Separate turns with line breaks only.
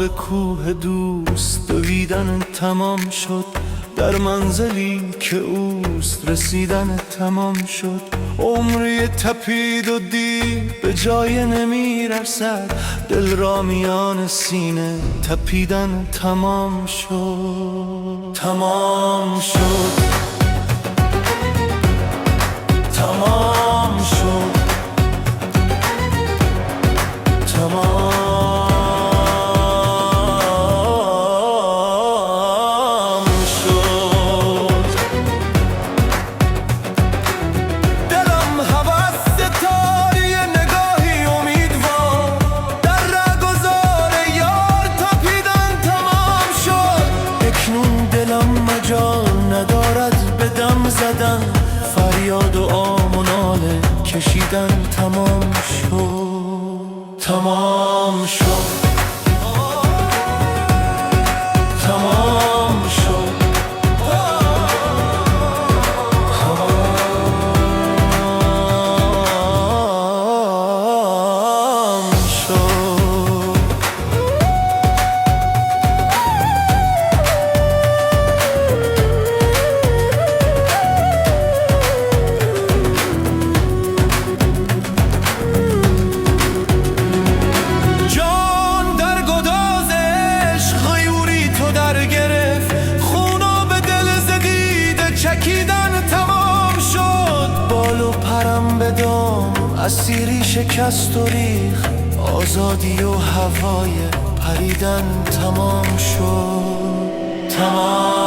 کوه دوست دویدن تمام شد، در منزلی که اوست رسیدن تمام شد. عمری تپید و دید به جای نمی رسد، دل را میان سینه تپیدن تمام شد. تمام شد، تمام شد، تمام شد. دلم هوس ستاره نگاهی امیدوار، در رهگذار یار تپیدن تمام شد. اکنون دلم مجال ندارد به دم زدن، فریاد و آم و ناله کشیدن تمام شد. تمام شد، تمام شد، تمام شد. چکیدن تمام شد، بال و پرم به دام اسیری شکست و ریخ، آزادی و هوای پریدن تمام شد. تمام